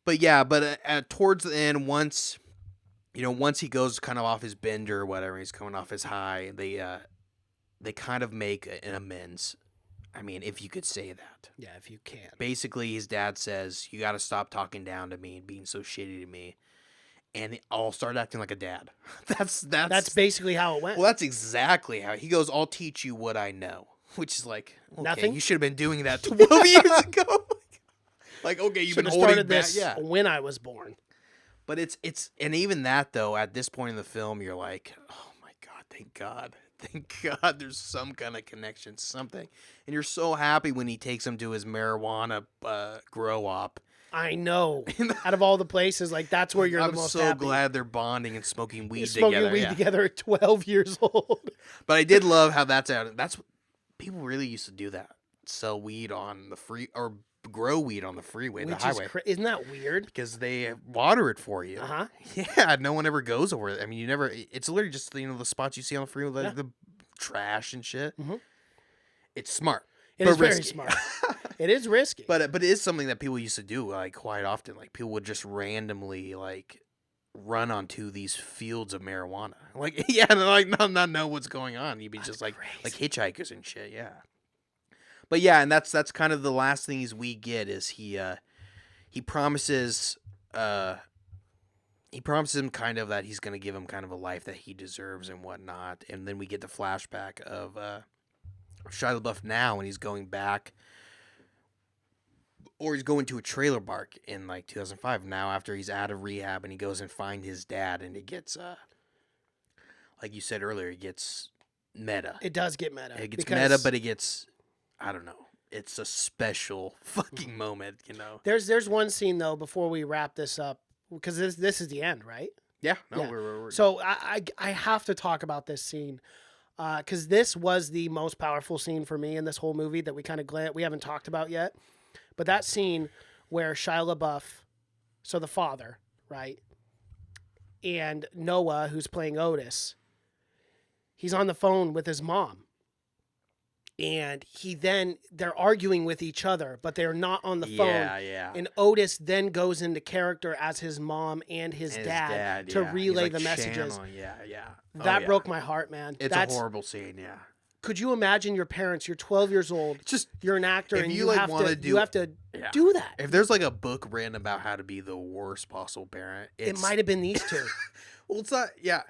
But towards the end, once he goes kind of off his bender or whatever, he's coming off his high. They kind of make an amends. I mean, if you could say that. Yeah, if you can. Basically, his dad says, "You got to stop talking down to me and being so shitty to me." And I'll start acting like a dad. That's basically how it went. Well, that's exactly how he goes. I'll teach you what I know, which is like, okay, Nothing? you should have been doing that 12 years ago. Like, okay, you've Should been have holding started back. this Yeah, when I was born. but it's and even that though, at this point in the film, you're like, oh my god, thank God, there's some kind of connection, something, and you're so happy when he takes him to his marijuana grow op. I know. Out of all the places, like that's where you're I'm the most so happy. glad they're bonding and smoking weed Smoking together. weed Yeah. together at 12 years old. But I did love how that's out. That's people really used to do that. Sell weed on the free or grow weed on the freeway, the highway. Isn't that weird? Because they water it for you. Uh-huh. Yeah, no one ever goes over it. I mean, you never. It's literally just the spots you see on the freeway, like Yeah. the trash and shit. Mhm. It's smart. It but is very risky. smart. It is risky. But it is something that people used to do like quite often. Like people would just randomly like run onto these fields of marijuana. Like yeah, and like not know what's going on. You'd be just like hitchhikers and shit. Yeah. But yeah, and that's kind of the last things we get is he promises him kind of that he's going to give him kind of a life that he deserves and whatnot. And then we get the flashback of Shia LaBeouf now when he's going back, or he's going to a trailer park in like 2005 now after he's out of rehab, and he goes and find his dad, and it gets like you said earlier, it gets meta. It does get meta. It gets meta, but it gets, I don't know. It's a special fucking moment, you know. There's one scene though before we wrap this up, because this is the end, right? Yeah. No, Yeah. we're So I have to talk about this scene because this was the most powerful scene for me in this whole movie that we haven't talked about yet. But that scene where Shia LaBeouf, so the father, right, and Noah, who's playing Otis, he's on the phone with his mom. And they're arguing with each other, but they're not on the phone. Yeah. And Otis then goes into character as his mom and his dad to relay the messages. channeling. Yeah. That broke my heart, man. That's a horrible scene, yeah. Could you imagine your parents? You're 12 years old. You're an actor, if and you, you like, have wanna to do- you have to Yeah. do that. If there's like a book written about how to be the worst possible parent, It might have been these two. Well, it's not. Yeah.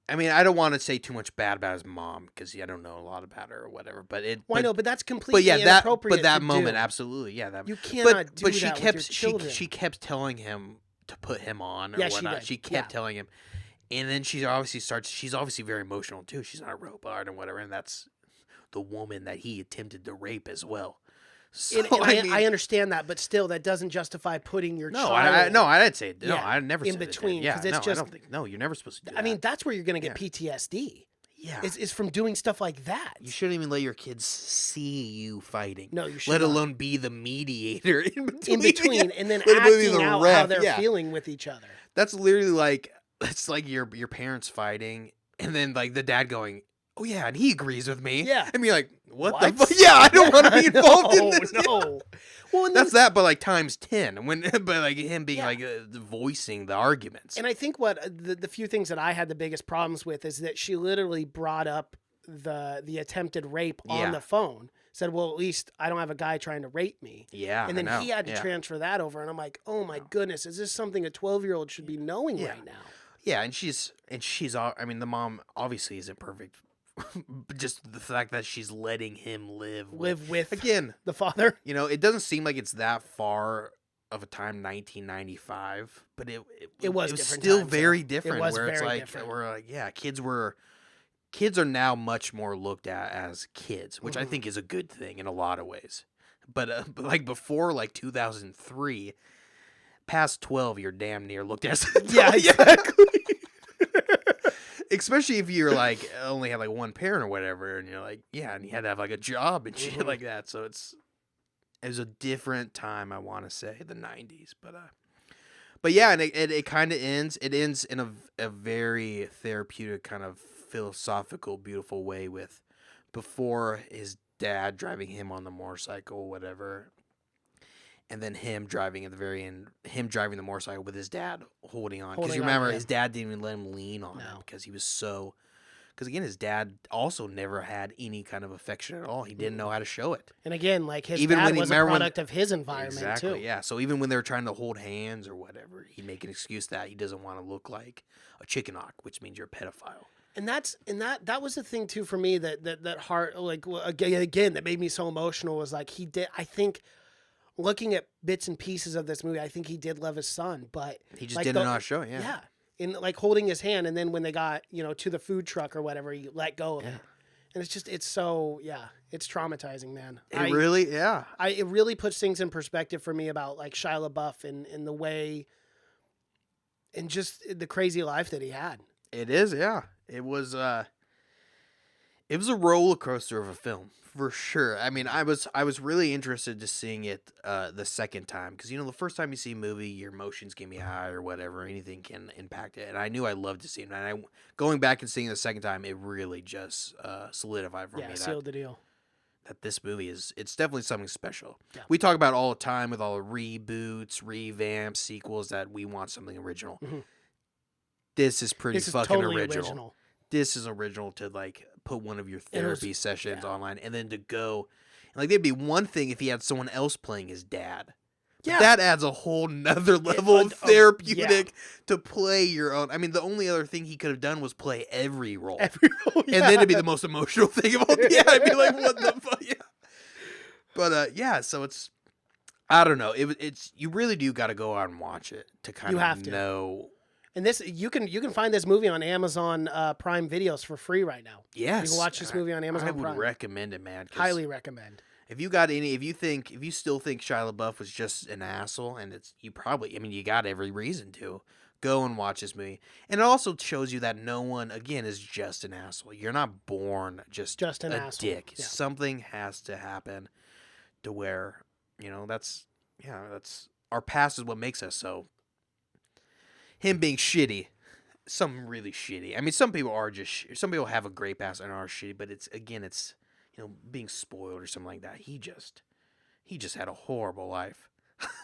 I mean, I don't want to say too much bad about his mom because I don't know a lot about her or whatever. But Well, I know, but that's completely But yeah, inappropriate. that to moment, do. absolutely, yeah. That You cannot do but she that kept with your children. she kept telling him to put him on or Yeah, she whatnot. did. She kept Yeah. telling him, and then she's obviously very emotional too. She's not a robot or whatever, and that's the woman that he attempted to rape as well. So, And I understand that, but still, that doesn't justify putting your child. I didn't say it. No, Yeah, I never in said it did. between, Yeah, 'cause it's no, I just- don't think. No, you're never supposed to do that. I mean, that's where you're going to get PTSD. Yeah. is from doing stuff like that. You shouldn't even let your kids see you fighting. No, you should let not. alone be the mediator in between. In between, and then Let alone be acting the out how ref, they're yeah. feeling with each other. That's literally like your parents fighting, and then like the dad going, "Oh yeah," and he agrees with me. Yeah. And you're like, "What the fuck?" Yeah, I don't want to be involved in this. No. Well, and That's then, that, but like times 10. But like him being Yeah. like voicing the arguments. and I think what the few things that I had the biggest problems with is that she literally brought up the attempted rape on Yeah. the phone. Said, "Well, at least I don't have a guy trying to rape me." Yeah, And then I know. he had to Yeah. transfer that over, and I'm like, "Oh my goodness, is this something a 12-year-old should be knowing Yeah. right now?" Yeah, and she's I mean, the mom obviously isn't perfect. But just the fact that she's letting him live with again, the father. you know, it doesn't seem like it's that far of a time, 1995, but it was it was different still times, very though. It different. was Where it's very like different. we're like, yeah, kids are now much more looked at as kids, which I think is a good thing in a lot of ways. But like before, like 2003, past 12, you're damn near looked at as an adult. Yeah, exactly. Especially if you're like only had like one parent or whatever, and you're like, yeah, and you had to have like a job and shit like that. So it was a different time, I want to say, the 90s. But yeah, and it kind of ends. It ends in a very therapeutic kind of philosophical, beautiful way with before his dad driving him on the motorcycle, whatever. And then him driving at the very end, him driving the motorcycle with his dad holding on. Because you remember, his dad didn't even let him lean on him because he was so. Because again, his dad also never had any kind of affection at all. He didn't know how to show it. And again, like his Even dad when was a product of his environment Exactly, too. yeah. So even when they were trying to hold hands or whatever, he'd make an excuse that he doesn't want to look like a chicken hawk, which means you're a pedophile. And that was the thing too for me that heart, like again that made me so emotional was like he did. I think looking at bits and pieces of this movie, I think he did love his son, but He just like didn't know how to show it. Yeah. yeah, in like holding his hand, and then when they got to the food truck or whatever, he let go of it, and it's so it's traumatizing, man. It really, yeah. It really puts things in perspective for me about like Shia LaBeouf and the way, and just the crazy life that he had. It is, yeah. It was a roller coaster of a film for sure. I mean, I was really interested to seeing it the second time because the first time you see a movie, your emotions can be high or whatever, anything can impact it. And I knew I loved to see it. And going back and seeing it the second time, it really just solidified for me Sealed the deal. that this movie it's definitely something special. Yeah. We talk about it all the time with all the reboots, revamps, sequels that we want something original. Mm-hmm. This is pretty fucking totally original. This is original to like put one of your therapy sessions online and then to go like there'd be one thing if he had someone else playing his dad. Yeah. That adds a whole nother level of therapeutic to play your own. I mean, the only other thing he could have done was play every role. And then it'd be the most emotional thing of all. Yeah, I'd be like, what the fuck? Yeah. But so it's, I don't know. It's you really do got to go out and watch it to kind of know. And this you can find this movie on Amazon Prime Videos for free right now. Yes, you can watch this movie on Amazon Prime. I would recommend it, man. Highly recommend. If you still think Shia LaBeouf was just an asshole, and you got every reason to go and watch this movie. And it also shows you that no one, again, is just an asshole. You're not born just an asshole. Dick. Yeah. Something has to happen to where that's our past is what makes us so. Him being shitty, some really shitty. I mean, some people are some people have a great past and are shitty, but it's being spoiled or something like that. He just had a horrible life.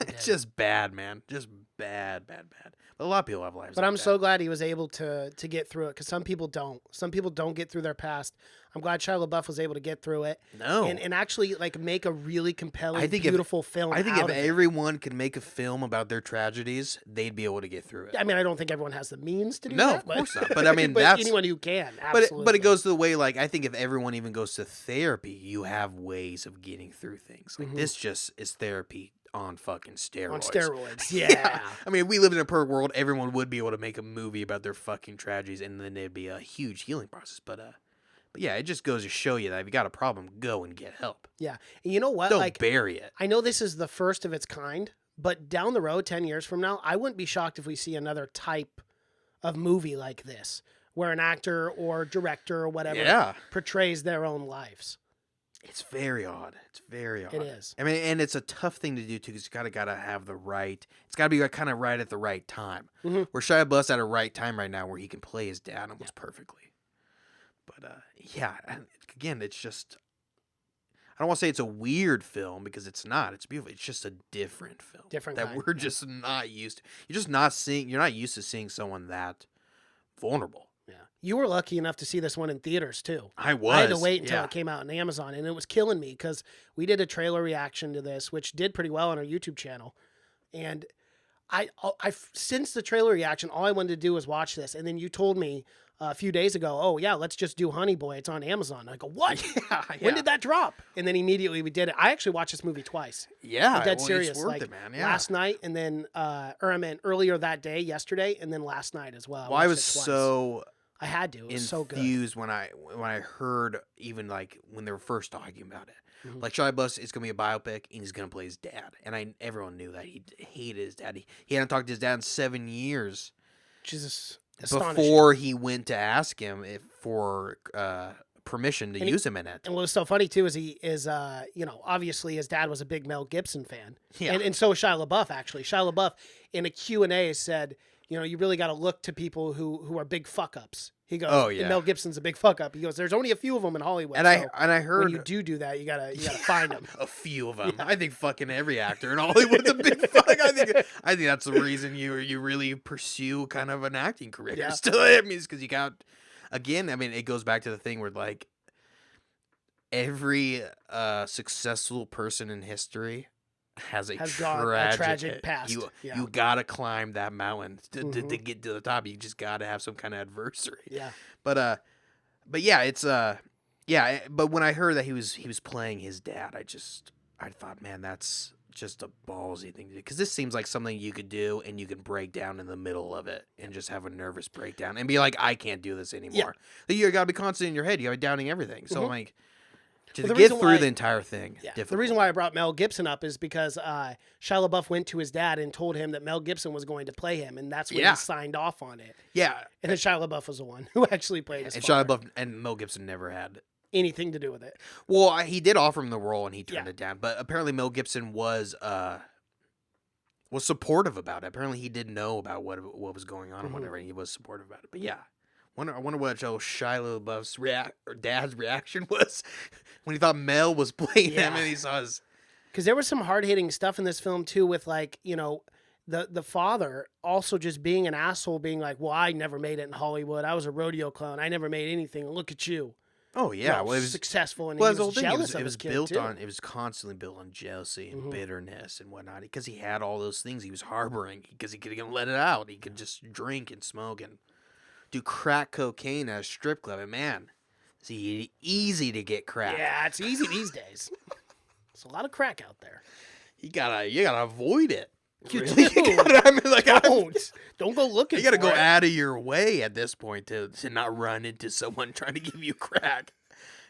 It's just bad, man. Just bad. But a lot of people have lives. But like I'm that. so glad he was able to get through it because some people don't. Some people don't get through their past. I'm glad Shia LaBeouf was able to get through it. No. And actually like make a really compelling, beautiful film. I think if everyone could make a film about their tragedies, they'd be able to get through it. I mean, I don't think everyone has the means to do that. No, of course not. But I mean, that's anyone who can. Absolutely. But it goes to the way like I think if everyone even goes to therapy, you have ways of getting through things. Like this just is therapy on fucking steroids. On steroids, yeah. I mean, if we lived in a perfect world, everyone would be able to make a movie about their fucking tragedies, and then it'd be a huge healing process. But yeah, it just goes to show you that if you got a problem, go and get help. Yeah, and you know what? Don't bury it. I know this is the first of its kind, but down the road, 10 years from now, I wouldn't be shocked if we see another type of movie like this, where an actor or director or whatever Yeah. portrays their own lives. It's very odd. It's very odd. It is. I mean, and it's a tough thing to do too, because you gotta have the right. It's gotta be kind of right at the right time. Mhm. We're Shia LaBeouf's at a right time right now, where he can play his dad almost perfectly. But yeah, and again, it's just. I don't want to say it's a weird film, because it's not. It's beautiful. It's just a different film. Different that kind, we're just not used to. You're just not seeing. You're not used to seeing someone that vulnerable. Yeah. You were lucky enough to see this one in theaters too. I was. I had to wait until it came out on Amazon, and it was killing me because we did a trailer reaction to this, which did pretty well on our YouTube channel. And I since the trailer reaction, all I wanted to do was watch this. And then you told me a few days ago, oh yeah, let's just do Honey Boy. It's on Amazon. I go, what? When did that drop? And then immediately we did it. I actually watched this movie twice. Yeah, I'm dead well, serious. It's worth it, man. Yeah. Last night, and then earlier that day, yesterday, and then last night as well. Well, I was watched it twice. so I had to. It was so good. infused when I heard, even like when they were first talking about it. Mhm. Like, Shia LaBeouf is gonna be a biopic, and he's gonna play his dad, and everyone knew that he hated his dad. He hadn't talked to his dad in 7 years Jesus, astonishing. before he went to ask him for permission to use him in it. And what was so funny too is he is, obviously his dad was a big Mel Gibson fan, Yeah. and so was Shia LaBeouf. Actually, Shia LaBeouf in a Q&A said, you really got to look to people who are big fuck ups. He goes, Oh, yeah. and Mel Gibson's a big fuck up. He goes, there's only a few of them in Hollywood. And so I heard when you do that, you gotta find them. a few of them. I think fucking every actor in Hollywood's a big fuck. I think that's the reason you really pursue kind of an acting career. Yeah. Still, I mean, it's because you got, again, I mean, it goes back to the thing where, like, every successful person in history has got a tragic past. You gotta climb that mountain to get to the top. You just gotta have some kind of adversity. Yeah. But yeah, it's but when I heard that he was playing his dad, I thought, man, that's just a ballsy thing to do, because this seems like something you could do and you can break down in the middle of it and just have a nervous breakdown and be like, I can't do this anymore. You gotta be constant in your head. You gotta be doubting everything. So I'm like, to get through the entire thing. Yeah. Difficult. The reason why I brought Mel Gibson up is because Shia LaBeouf went to his dad and told him that Mel Gibson was going to play him, and that's when he signed off on it. Yeah. And then Shia LaBeouf was the one who actually played his And father. Shia LaBeouf and Mel Gibson never had Anything to do with it. Well, he did offer him the role and he turned it down. But apparently Mel Gibson was supportive about it. Apparently he did know about what was going on and whatever, and he was supportive about it. But yeah. I wonder what Shia LaBeouf's dad's reaction was when he thought Mel was playing him and he saw his. Because there was some hard hitting stuff in this film too, with like the father also just being an asshole, being like, "Well, I never made it in Hollywood. I was a rodeo clown. I never made anything. Look at you." Oh yeah, well, it was successful, and well, he was jealous of his kid, built too. on. It was constantly built on jealousy and bitterness and whatnot, because he had all those things he was harboring, because he couldn't let it out. He could just drink and smoke and do crack cocaine at a strip club, and man, it's easy to get crack. Yeah, it's easy these days. There's a lot of crack out there. You gotta avoid it. You Really? do. Don't go looking. You gotta for go it. out of your way at this point to not run into someone trying to give you crack.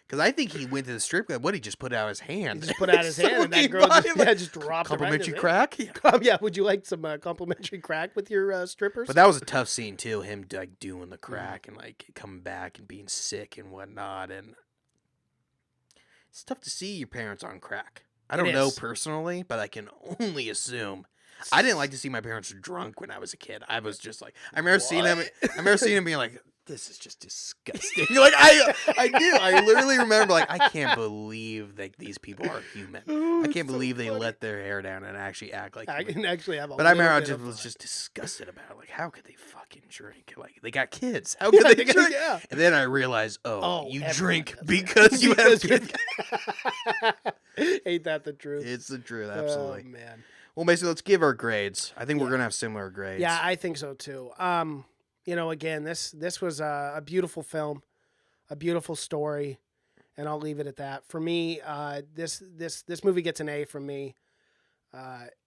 Because I think he went to the strip club. What, he just put out his hand? He just put out his hand, and that girl just dropped it right in his complimentary hand. crack. Yeah, would you like some complimentary crack with your strippers? But that was a tough scene too. Him like doing the crack and like coming back and being sick and whatnot. And it's tough to see your parents on crack. I don't know personally, but I can only assume. I didn't like to see my parents drunk when I was a kid. I was just like, I remember seeing him being like, this is just disgusting. Like I do. I literally remember like, I can't believe that these people are human. I can't believe they let their hair down and actually act like I can actually have a But I remember I was just disgusted about it. Like, how could they fucking drink? Like, they got kids. How could they drink? Yeah. And then I realized, you everyone drink does that. because you have kids. Ain't that the truth? It's the truth, absolutely. Oh, man. Well, basically, let's give our grades. I think we're gonna have similar grades. Yeah, I think so too. Again, this was a beautiful film, a beautiful story, and I'll leave it at that. For me, this movie gets an A from me,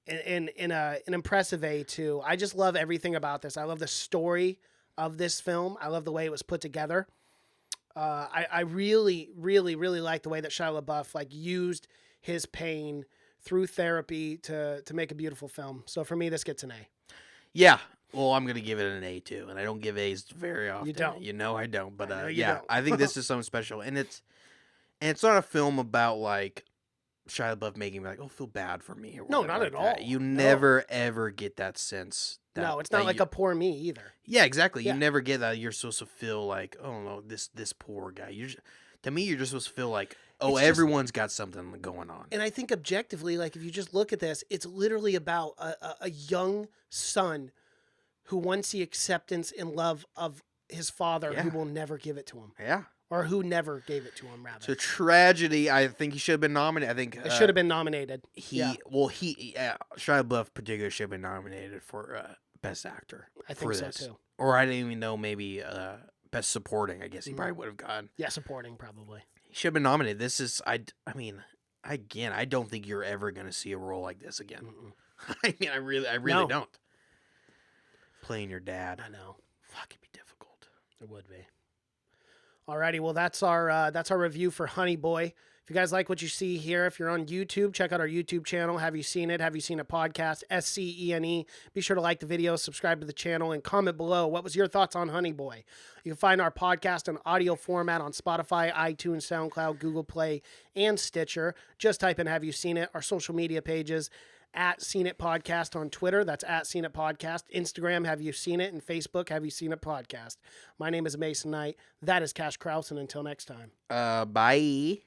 in an impressive A too. I just love everything about this. I love the story of this film. I love the way it was put together. I really, really, really like the way that Shia LaBeouf used his pain through therapy to make a beautiful film. So for me, this gets an A. Yeah, Well, I'm gonna give it an A too, and I don't give A's very often. You don't. You know I don't. But I know you yeah, don't. I think this is something special, and it's not a film about like Shia LaBeouf making me like, oh, feel bad for me. Or No, whatever not like at that. all. You No. never ever get that sense. No, it's not like a poor me either. Yeah, exactly. Yeah. You never get that. You're supposed to feel like, oh no, this poor guy. To me, you're just supposed to feel like, oh, It's just- everyone's got something going on. And I think objectively, like if you just look at this, it's literally about a young son who wants the acceptance and love of his father, who Yeah. will never give it to him, Yeah, or who never gave it to him. Rather, it's a tragedy. I think he should have been nominated. I think it should have been nominated. Shia LaBeouf particularly should have been nominated for Best Actor. I think for so this. too. Or I didn't even know, maybe Best Supporting. I guess he Mhm. probably would have gotten. Yeah, supporting probably. He should have been nominated. This is I mean, again, I don't think you're ever gonna see a role like this again. Mm-mm. I mean, I really No. don't. Playing your dad, I know. fuck, it'd be difficult. It would be. Alrighty, well that's our review for Honey Boy. If you guys like what you see here, if you're on YouTube, check out our YouTube channel. Have you seen it? Have you seen a podcast? SCENE. Be sure to like the video, subscribe to the channel, and comment below. What was your thoughts on Honey Boy? You can find our podcast in audio format on Spotify, iTunes, SoundCloud, Google Play, and Stitcher. Just type in Have You Seen It? Our social media pages. At Seen It Podcast on Twitter. That's at Seen It Podcast. Instagram, Have You Seen It? And Facebook, Have You Seen It Podcast. My name is Mason Knight. That is Cash Krause, and until next time. Bye.